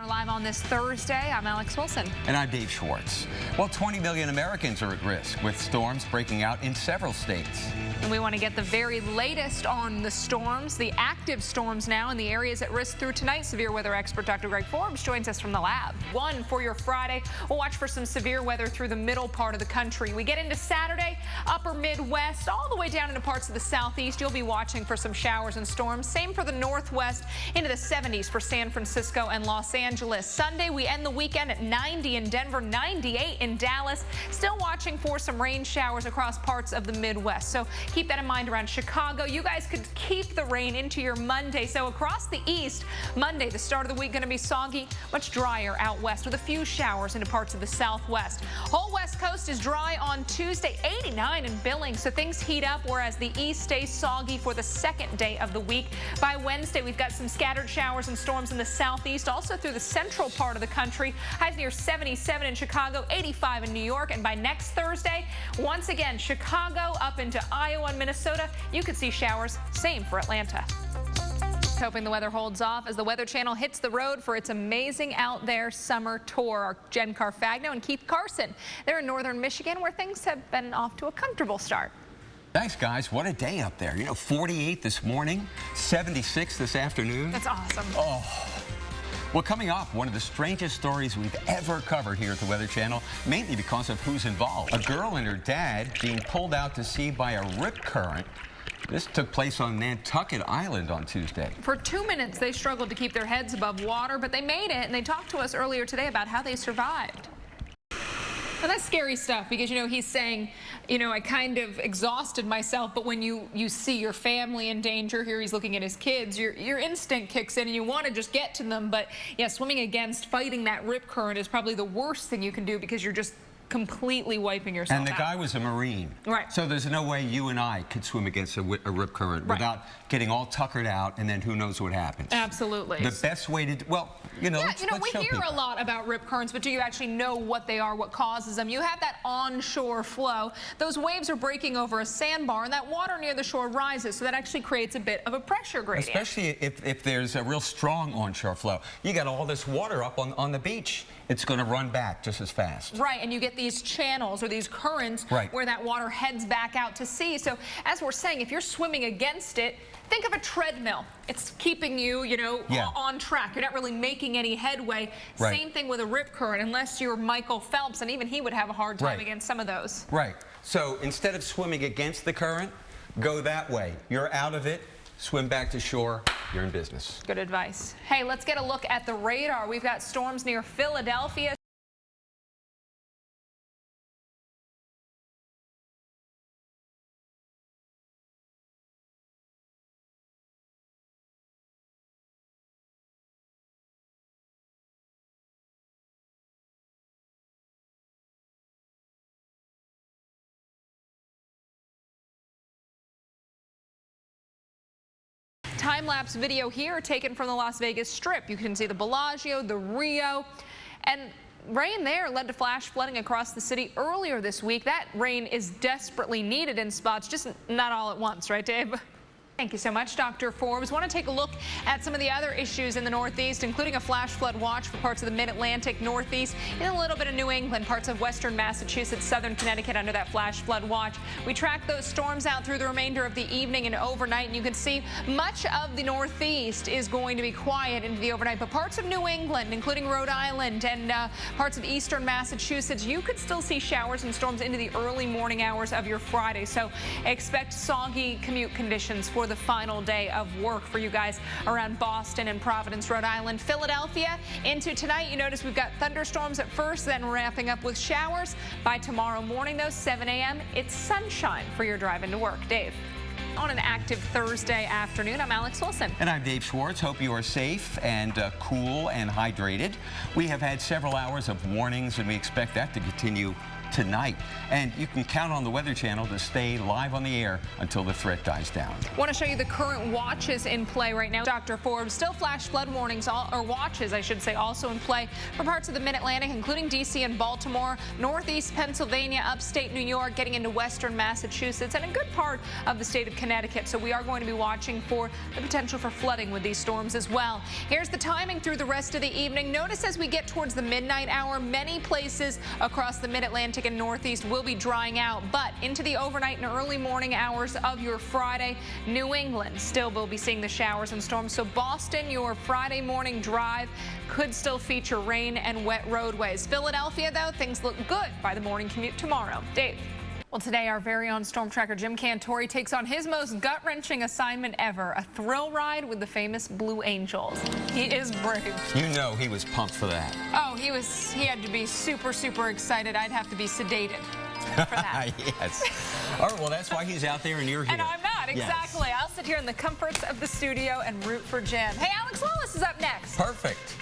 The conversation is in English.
Live on this Thursday, I'm Alex Wilson. And I'm Dave Schwartz. Well, 20 million Americans are at risk with storms breaking out in several states. And we want to get the very latest on the storms, the active storms now in the areas at risk through tonight. Severe weather expert Dr. Greg Forbes joins us from the lab. One for your Friday. We'll watch for some severe weather through the middle part of the country. We get into Saturday, upper Midwest, all the way down into parts of the Southeast. You'll be watching for some showers and storms. Same for the Northwest, into the 70s for San Francisco and Los Angeles. Sunday, we end the weekend at 90 in Denver, 98 in Dallas. Still watching for some rain showers across parts of the Midwest. So keep that in mind around Chicago. You guys could keep the rain into your Monday. So across the East, Monday, the start of the week, going to be soggy, much drier out west with a few showers into parts of the Southwest. Whole West Coast is dry on Tuesday, 89 in Billings. So things heat up, whereas the East stays soggy for the second day of the week. By Wednesday, we've got some scattered showers and storms in the Southeast, also through the central part of the country. Highs near 77 in Chicago, 85 in New York. And by next Thursday, once again, Chicago up into Iowa and Minnesota, you could see showers. Same for Atlanta. Hoping the weather holds off as the Weather Channel hits the road for its Amazing Out There summer tour. Our Jen Carfagno and Keith Carson, they're in northern Michigan where things have been off to a comfortable start. Thanks, guys. What a day up there. You know, 48 this morning, 76 this afternoon. That's awesome. Oh. Well, coming up, one of the strangest stories we've ever covered here at the Weather Channel, mainly because of who's involved. A girl and her dad being pulled out to sea by a rip current. This took place on Nantucket Island on Tuesday. For 2 minutes, they struggled to keep their heads above water, but they made it, and they talked to us earlier today about how they survived. And that's scary stuff because, you know, he's saying, you know, I kind of exhausted myself, but when you see your family in danger, here he's looking at his kids, your instinct kicks in and you want to just get to them. But, yeah, swimming against, fighting that rip current is probably the worst thing you can do because you're just completely wiping yourself out. And the guy was a Marine. Right. So there's no way you and I could swim against a rip current without getting all tuckered out, and then who knows what happens. Absolutely. The best way to, well, you know, yeah, we hear a lot about rip currents, but do you actually know what they are, what causes them? You have that onshore flow. Those waves are breaking over a sandbar, and that water near the shore rises, so that actually creates a bit of a pressure gradient. Especially if there's a real strong onshore flow. You got all this water up on the beach. It's going to run back just as fast. Right, and you get these channels or these currents where that water heads back out to sea. So as we're saying, if you're swimming against it, think of a treadmill. It's keeping you, you know, on track. You're not really making any headway. Same thing with a rip current, unless you're Michael Phelps, and even he would have a hard time against some of those. Right. So instead of swimming against the current, go that way. You're out of it. Swim back to shore, you're in business. Good advice. Hey, let's get a look at the radar. We've got storms near Philadelphia. Time-lapse video here taken from the Las Vegas Strip. You can see the Bellagio, the Rio, and rain there led to flash flooding across the city earlier this week. That rain is desperately needed in spots, just not all at once, right, Dave? Thank you so much, Dr. Forbes. Want to take a look at some of the other issues in the Northeast, including a flash flood watch for parts of the Mid-Atlantic, Northeast, and a little bit of New England, parts of western Massachusetts, southern Connecticut under that flash flood watch. We track those storms out through the remainder of the evening and overnight, and you can see much of the Northeast is going to be quiet into the overnight, but parts of New England, including Rhode Island and parts of eastern Massachusetts, you could still see showers and storms into the early morning hours of your Friday. So expect soggy commute conditions for the final day of work for you guys around Boston and Providence, Rhode Island. Philadelphia into tonight. You notice we've got thunderstorms at first, then wrapping up with showers. By tomorrow morning, though, 7 a.m., it's sunshine for your drive into work. Dave. On an active Thursday afternoon, I'm Alex Wilson. And I'm Dave Schwartz. Hope you are safe and cool and hydrated. We have had several hours of warnings, and we expect that to continue tonight. And you can count on the Weather Channel to stay live on the air until the threat dies down. I want to show you the current watches in play right now. Dr. Forbes, still flash flood warnings, or watches, I should say, also in play for parts of the Mid-Atlantic, including D.C. and Baltimore, northeast Pennsylvania, upstate New York, getting into western Massachusetts, and a good part of the state of Connecticut. Connecticut. So we are going to be watching for the potential for flooding with these storms as well. Here's the timing through the rest of the evening. Notice as we get towards the midnight hour, many places across the mid-Atlantic and Northeast will be drying out. But into the overnight and early morning hours of your Friday, New England still will be seeing the showers and storms. So Boston, your Friday morning drive could still feature rain and wet roadways. Philadelphia, though, things look good by the morning commute tomorrow. Dave. Well, today our very own storm tracker Jim Cantore takes on his most gut-wrenching assignment ever, a thrill ride with the famous Blue Angels. He is brave. You know he was pumped for that. Oh, he had to be super, super excited. I'd have to be sedated for that. Yes. All right, well, that's why he's out there and you're here. And I'm not, exactly. Yes. I'll sit here in the comforts of the studio and root for Jim. Hey, Alex Wilson is up next. Perfect.